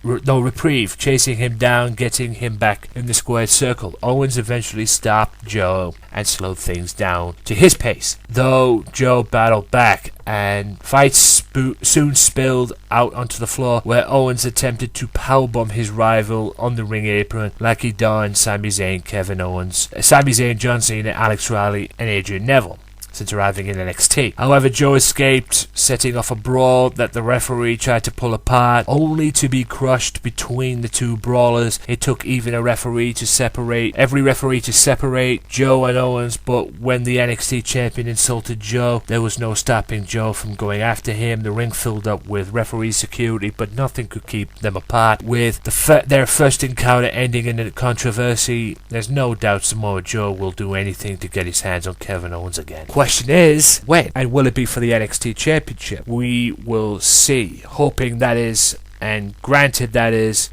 reprieve, chasing him down, getting him back in the squared circle. Owens eventually stopped Joe and slowed things down to his pace, though Joe battled back, and fights soon spilled out onto the floor, where Owens attempted to powerbomb his rival on the ring apron like he done Sami Zayn, Kevin Owens, Sami Zayn, John Cena, Alex Riley, and Adrian Neville since arriving in NXT. However, Joe escaped, setting off a brawl that the referee tried to pull apart, only to be crushed between the two brawlers. It took even every referee to separate Joe and Owens, but when the NXT champion insulted Joe, there was no stopping Joe from going after him. The ring filled up with referee security, but nothing could keep them apart. With their first encounter ending in a controversy, there's no doubt Samoa Joe will do anything to get his hands on Kevin Owens again. Question is, when? And will it be for the NXT Championship? We will see. Hoping that is, and granted that is,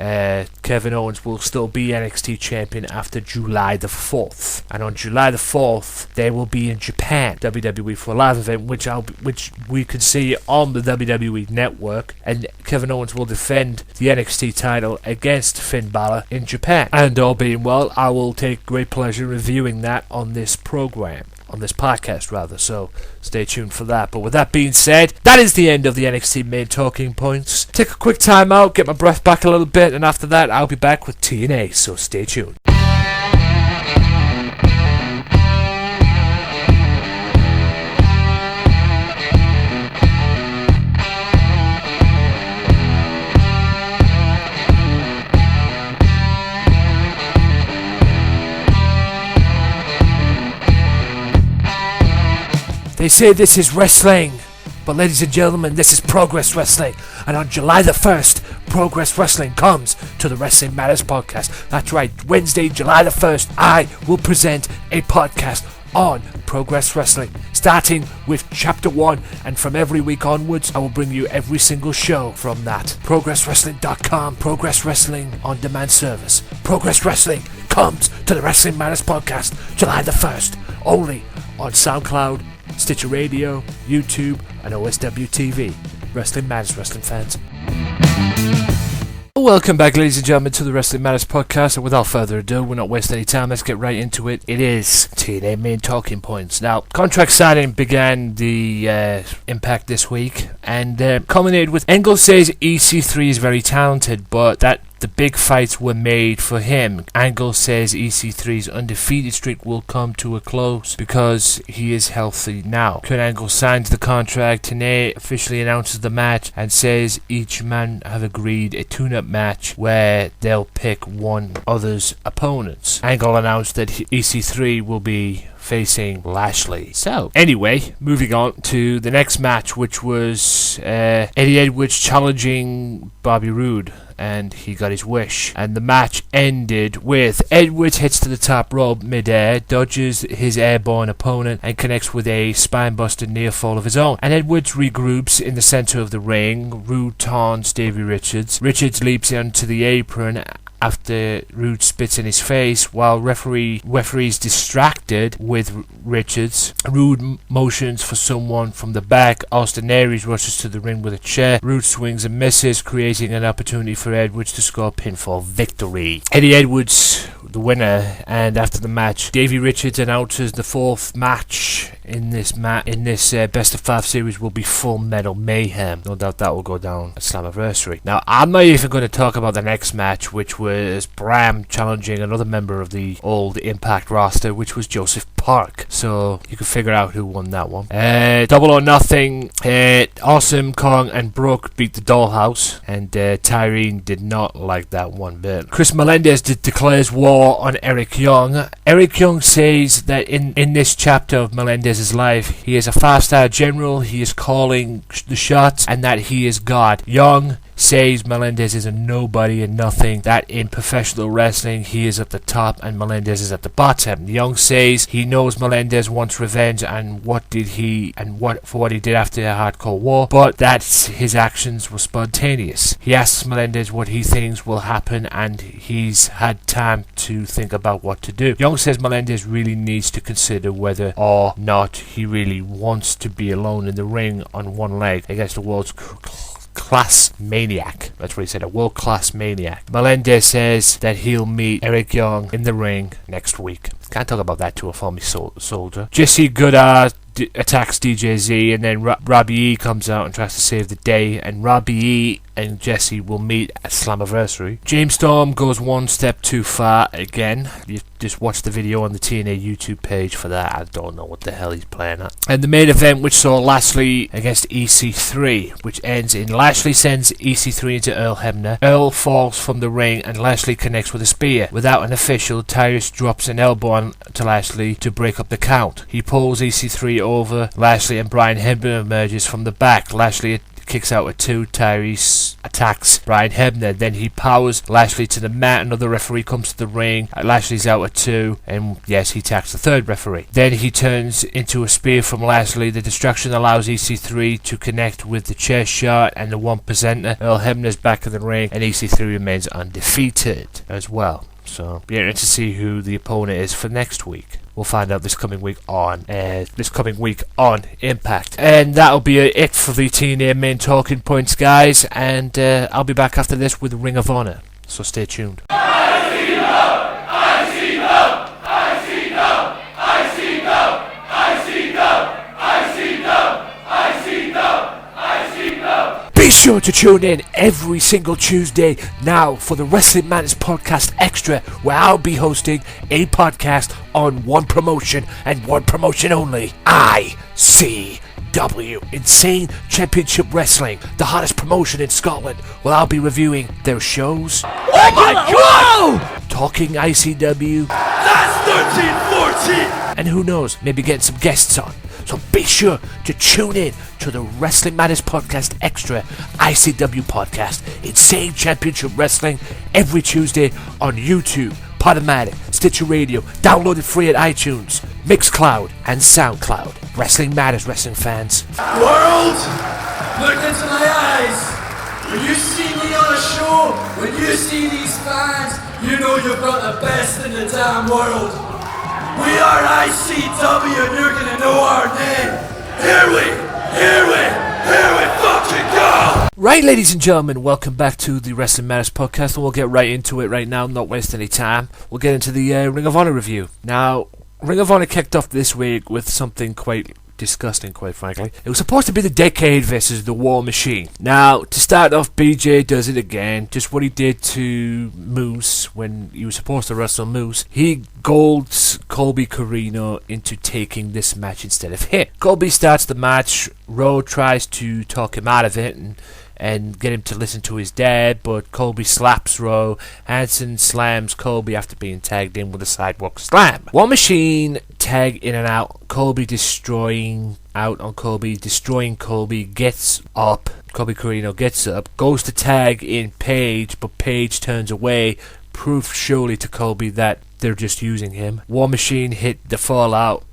Kevin Owens will still be NXT Champion after July the 4th. And on July the 4th, they will be in Japan, WWE for a live event, which we could see on the WWE Network. And Kevin Owens will defend the NXT title against Finn Balor in Japan. And all being well, I will take great pleasure reviewing that on this program. On this podcast, rather, so stay tuned for that. But with that being said, that is the end of the NXT main talking points. Take a quick time out, get my breath back a little bit, and after that, I'll be back with TNA, so stay tuned. They say this is wrestling, but ladies and gentlemen, this is Progress Wrestling. And on July the 1st, Progress Wrestling comes to the Wrestling Matters podcast. That's right, Wednesday, July the 1st, I will present a podcast on Progress Wrestling, starting with Chapter 1, and from every week onwards, I will bring you every single show from that. ProgressWrestling.com, Progress Wrestling On Demand Service. Progress Wrestling comes to the Wrestling Matters Podcast July the 1st, only on SoundCloud, Stitcher Radio, YouTube, and OSW TV. Wrestling Matters, wrestling fans. Welcome back, ladies and gentlemen, to the Wrestling Matters Podcast, and without further ado, we're not wasting any time, let's get right into it. It is TNA Main Talking Points. Now, contract signing began the Impact this week, and culminated with Angle says EC3 is very talented, but that the big fights were made for him. Angle says EC3's undefeated streak will come to a close because he is healthy now. Kurt Angle signs the contract. TNA officially announces the match and says each man have agreed a tune-up match where they'll pick one other's opponents. Angle announced that EC3 will be facing Lashley. So, anyway, moving on to the next match, which was Eddie Edwards challenging Bobby Roode, and he got his wish. And the match ended with Edwards hits to the top rope midair, dodges his airborne opponent, and connects with a spine-buster near fall of his own. And Edwards regroups in the center of the ring. Roode taunts Davey Richards. Richards leaps onto the apron after Roode spits in his face, while referee's distracted with Richards. Roode motions for someone from the back. Austin Aries rushes to the ring with a chair. Roode swings and misses, creating an opportunity for Edwards to score a pinfall victory. Eddie Edwards, the winner, and after the match, Davey Richards announces the fourth match in this best of 5 series will be Full Metal Mayhem. No doubt that will go down at Slammiversary. Now, I'm not even going to talk about the next match, which was Bram challenging another member of the old Impact roster, which was Joseph Park. So you can figure out who won that one. Double or Nothing. Awesome, Kong, and Brooke beat the Dollhouse, and Tyrene did not like that one bit. Chris Melendez declares war on Eric Young. Eric Young says that in this chapter of Melendez's life, he is a 5-star general, he is calling the shots, and that he is God. Young says Melendez is a nobody and nothing, that in professional wrestling he is at the top and Melendez is at the bottom. Young says he knows Melendez wants revenge for what he did after the Hardcore War, but that his actions were spontaneous. He asks Melendez what he thinks will happen, and he's had time to think about what to do. Young says Melendez really needs to consider whether or not he really wants to be alone in the ring on one leg against the world's class maniac. That's what he said, a world-class maniac. Melendez says that he'll meet Eric Young in the ring next week. Can't talk about that to a former soldier. Jesse Goodard attacks DJZ, and then Robbie E comes out and tries to save the day, and Robbie E and Jesse will meet at Slammiversary. James Storm goes one step too far again. You just watch the video on the TNA YouTube page for that. I don't know what the hell he's playing at. And the main event, which saw Lashley against EC3, which ends in Lashley sends EC3 into Earl Hebner. Earl falls from the ring and Lashley connects with a spear. Without an official, Tyrus drops an elbow to Lashley to break up the count. He pulls EC3 over Lashley, and Brian Hebner emerges from the back. Lashley kicks out at 2. Tyrese attacks Brian Hebner. Then he powers Lashley to the mat. Another referee comes to the ring. Lashley's out at 2. And yes, he attacks the third referee. Then he turns into a spear from Lashley. The distraction allows EC3 to connect with the chair shot and the 1%er. Earl Hebner's back in the ring, and EC3 remains undefeated as well. So, be interested to see who the opponent is for next week. We'll find out this coming week on Impact. And that'll be it for the TNA Main Talking Points, guys. And I'll be back after this with Ring of Honor. So stay tuned. Be sure to tune in every single Tuesday now for the Wrestling Matters Podcast Extra, where I'll be hosting a podcast on one promotion and one promotion only. ICW, Insane Championship Wrestling, the hottest promotion in Scotland, where I'll be reviewing their shows. Oh my God! Talking ICW. That's 13-14! And who knows, maybe getting some guests on. So be sure to tune in to the Wrestling Matters Podcast Extra ICW podcast, Insane Championship Wrestling, every Tuesday on YouTube, Podomatic, Stitcher Radio, download it free at iTunes, Mixcloud, and SoundCloud. Wrestling matters, wrestling fans. World, look into my eyes. When you see me on a show, when you see these fans, you know you've got the best in the damn world. We are ICW and you're gonna know our name. Here we fucking go! Right, ladies and gentlemen, welcome back to the Wrestling Matters podcast, and we'll get right into it right now, not waste any time. We'll get into the Ring of Honor review. Now, Ring of Honor kicked off this week with something quite disgusting, quite frankly. It was supposed to be the Decade versus the War Machine. Now, to start off, BJ does it again, just what he did to Moose when he was supposed to wrestle Moose. He golds Colby Corino into taking this match instead of him. Colby starts the match, Rowe tries to talk him out of it and get him to listen to his dad, but Colby slaps Rowe. Hanson slams Colby after being tagged in with a sidewalk slam. War Machine tag in and out, Colby destroying Colby, gets up, Colby Corino gets up, goes to tag in Page, but Page turns away, proof surely to Colby that they're just using him. War Machine hit the Fallout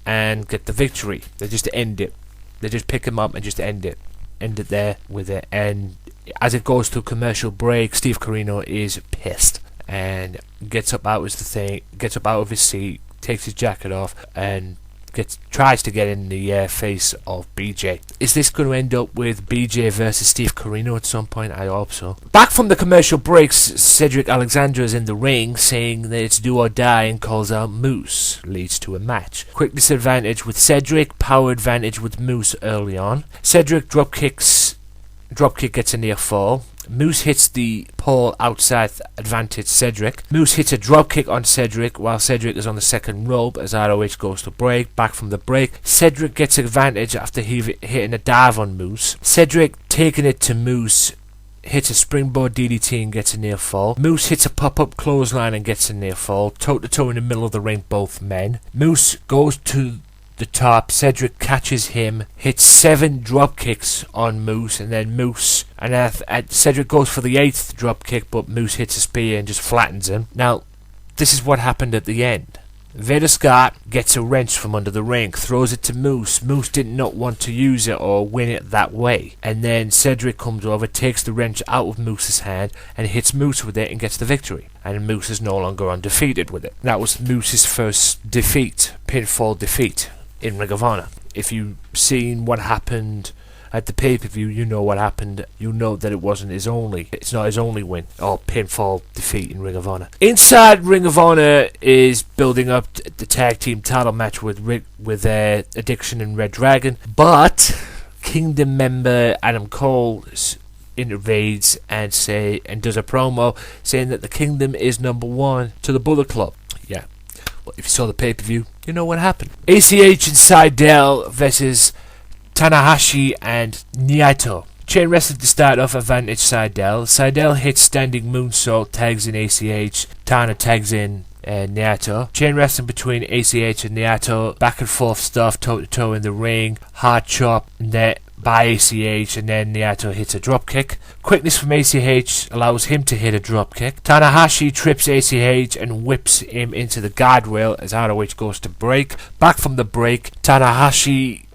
and get the victory. They just end it. They just pick him up and just end it there with it. And as it goes to a commercial break, Steve Corino is pissed and gets up out of his seat, takes his jacket off, and tries to get in the face of BJ. Is this going to end up with BJ versus Steve Corino at some point? I hope so. Back from the commercial breaks, Cedric Alexander is in the ring saying that it's do or die and calls out Moose. Leads to a match. Quickness advantage with Cedric, power advantage with Moose early on. Cedric dropkick gets a near fall. Moose hits the pole outside, advantage Cedric. Moose hits a dropkick on Cedric while Cedric is on the second rope as ROH goes to break. Back from the break, Cedric gets advantage after hitting a dive on Moose. Cedric taking it to Moose, hits a springboard DDT and gets a near fall. Moose hits a pop-up clothesline and gets a near fall. Toe-to-toe in the middle of the ring, both men. Moose goes to the top, Cedric catches him, hits 7 drop kicks on Moose, and then Cedric goes for the 8th drop kick, but Moose hits a spear and just flattens him. Now, this is what happened at the end. Vader Scott gets a wrench from under the ring, throws it to Moose. Moose did not want to use it or win it that way. And then Cedric comes over, takes the wrench out of Moose's hand, and hits Moose with it and gets the victory. And Moose is no longer undefeated with it. That was Moose's first pinfall defeat in Ring of Honor. If you've seen what happened at the pay-per-view, you know what happened. You know that it's not his only win or pinfall defeat in Ring of Honor. Inside Ring of Honor is building up the tag team title match with Addiction and Red Dragon, but Kingdom member Adam Cole intervenes and does a promo saying that the Kingdom is number 1 to the Bullet Club. Yeah. Well, if you saw the pay-per-view, you know what happened. ACH and Seidel versus Tanahashi and Naito. Chain wrestling to start off, advantage Seidel. Seidel hits standing moonsault, tags in ACH. Tana tags in Naito. Chain wrestling between ACH and Naito. Back and forth stuff, toe-to-toe in the ring. Hard chop net by ACH, and then Naito hits a dropkick. Quickness from ACH allows him to hit a dropkick. Tanahashi trips ACH and whips him into the guardrail as ROH goes to break. Back from the break, Tanahashi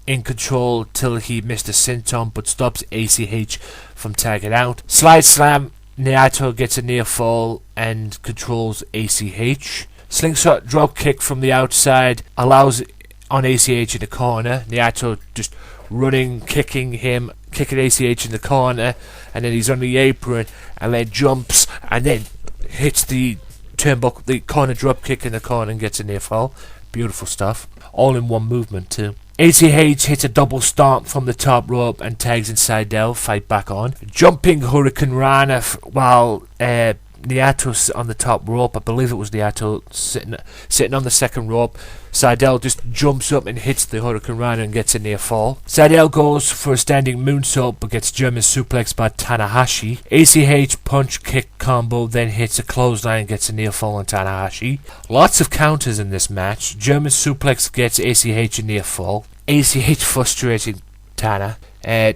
in control till he missed a senton but stops ACH from tagging out. Slide slam, Naito gets a near fall and controls ACH. Slingshot dropkick from the outside allows on ACH in the corner. Naito just running, kicking ACH in the corner, and then he's on the apron, and then jumps, and then hits the turnbuckle, the corner drop kick in the corner, and gets a near fall. Beautiful stuff. All in one movement too. ACH hits a double stomp from the top rope and tags in Seidel. Fight back on. Jumping Hurricane Rana while Naito's on the top rope. I believe it was Naito sitting on the second rope. Seidel just jumps up and hits the Hurricane Rana and gets a near fall. Seidel goes for a standing moonsault but gets German suplex by Tanahashi. ACH punch kick combo, then hits a clothesline and gets a near fall on Tanahashi. Lots of counters in this match. German suplex gets ACH a near fall. ACH frustrating Tana.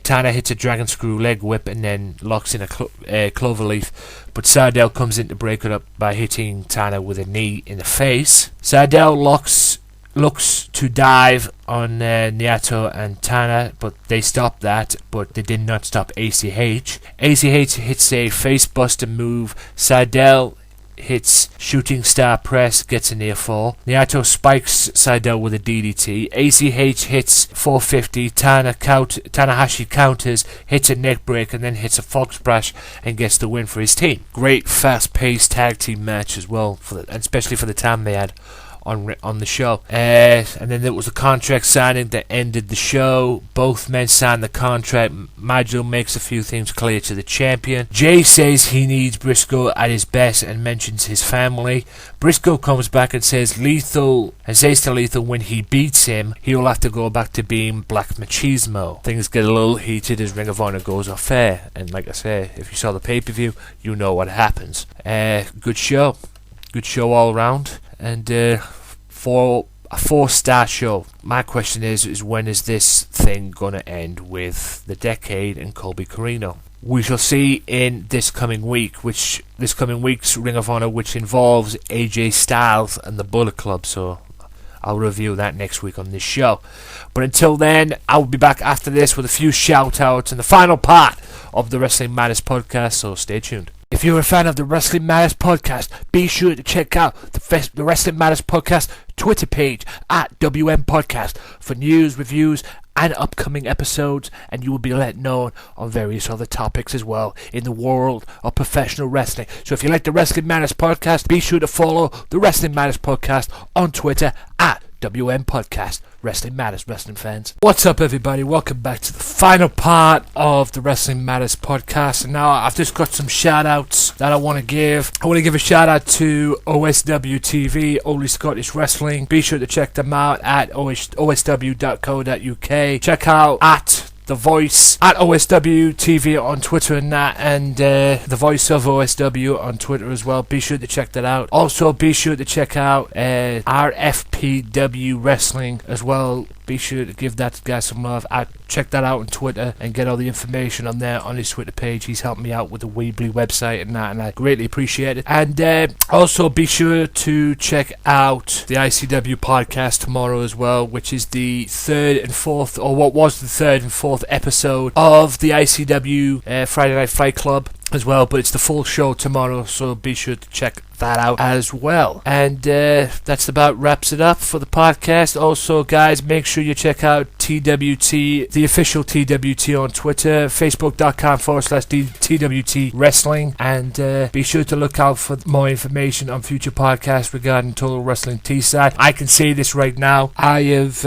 Tana hits a dragon screw leg whip and then locks in a cloverleaf, but Sardell comes in to break it up by hitting Tana with a knee in the face. Sardell looks to dive on Nyato and Tana, but they stop that, but they did not stop ACH. ACH hits a face buster move. Sardell hits shooting star press, gets a near fall. Nyato spikes Sardell with a DDT. ACH hits 450. Tanahashi counters, hits a neck break, and then hits a fox splash and gets the win for his team. Great fast-paced tag team match as well, and especially for the time they had on the show. And then there was a contract signing that ended the show. Both men signed the contract. Majo makes a few things clear to the champion. Jay says he needs Briscoe at his best and mentions his family. Briscoe comes back and says to Lethal when he beats him, he'll have to go back to being Black Machismo. Things get a little heated as Ring of Honor goes off air, and like I say, if you saw the pay-per-view, you know what happens. Good show all around. And for a 4-star show, my question is when is this thing gonna end with the Decade and Colby Corino? We shall see in this coming week's Ring of Honor, which involves AJ Styles and the Bullet Club. So I'll review that next week on this show. But until then, I will be back after this with a few shout-outs and the final part of the Wrestling Matters podcast, so stay tuned. If you're a fan of the Wrestling Matters podcast, be sure to check out the Wrestling Matters podcast Twitter page at WM Podcast for news, reviews, and upcoming episodes, and you will be let know on various other topics as well in the world of professional wrestling. So if you like the Wrestling Matters podcast, be sure to follow the Wrestling Matters podcast on Twitter at WM Podcast. Wrestling Matters, wrestling fans. What's up, everybody? Welcome back to the final part of the Wrestling Matters podcast. And now I've just got some shout outs that I want to give. I want to give a shout out to OSW TV, Only Scottish Wrestling. Be sure to check them out at osw.co.uk. Check out at The Voice at OSW TV on Twitter and that, and The Voice of OSW on Twitter as well. Be sure to check that out. Also, be sure to check out RFPW Wrestling as well. Be sure to give that guy some love. Check that out on Twitter and get all the information on there on his Twitter page. He's helped me out with the Weebly website and that, and I greatly appreciate it. And also be sure to check out the ICW podcast tomorrow as well, which is the third and fourth episode of the ICW Friday Night Fight Club as well, but it's the full show tomorrow, so be sure to check that out as well. And that's about wraps it up for the podcast. Also, guys, make sure you check out TWT, the official TWT on Twitter, facebook.com/TWT Wrestling, and be sure to look out for more information on future podcasts regarding Total Wrestling T-Side. I can say this right now, I have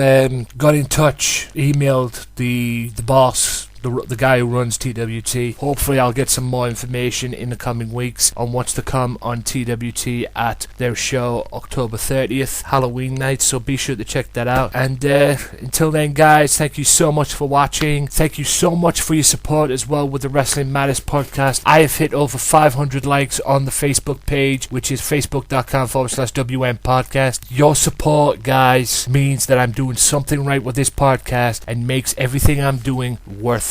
got in touch, emailed the boss, the guy who runs TWT. Hopefully I'll get some more information in the coming weeks on what's to come on TWT at their show October 30th, Halloween night, so be sure to check that out. And until then, guys, thank you so much for watching. Thank you so much for your support as well with the Wrestling Matters podcast. I have hit over 500 likes on the Facebook page, which is facebook.com/WM podcast. Your support, guys, means that I'm doing something right with this podcast and makes everything I'm doing worth it.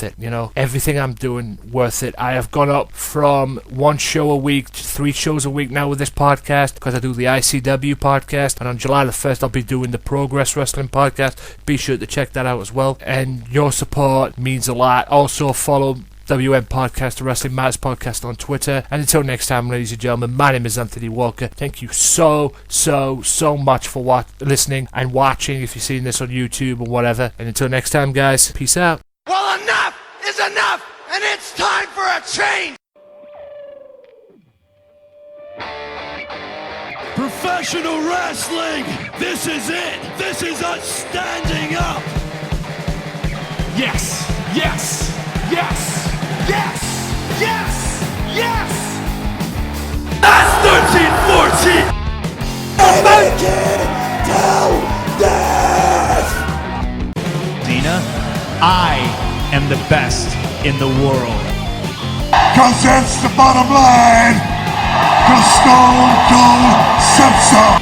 Everything I'm doing worth it. I have gone up from 1 show a week to 3 shows a week now with this podcast because I do the ICW podcast, and on July the 1st I'll be doing the Progress Wrestling podcast. Be sure to check that out as well, and your support means a lot. Also follow WM Podcast, the Wrestling Matters podcast on Twitter. And until next time, ladies and gentlemen, my name is Anthony Walker. Thank you so much for listening and watching if you're seeing this on YouTube or whatever. And until next time, guys, peace out. Well, enough is enough, and it's time for a change! Professional wrestling! This is it! This is us standing up! Yes, yes, yes, yes, yes, yes! That's 13-14! Dina, I am the best in the world. Cause that's the bottom line. Cause Stone Cold said so.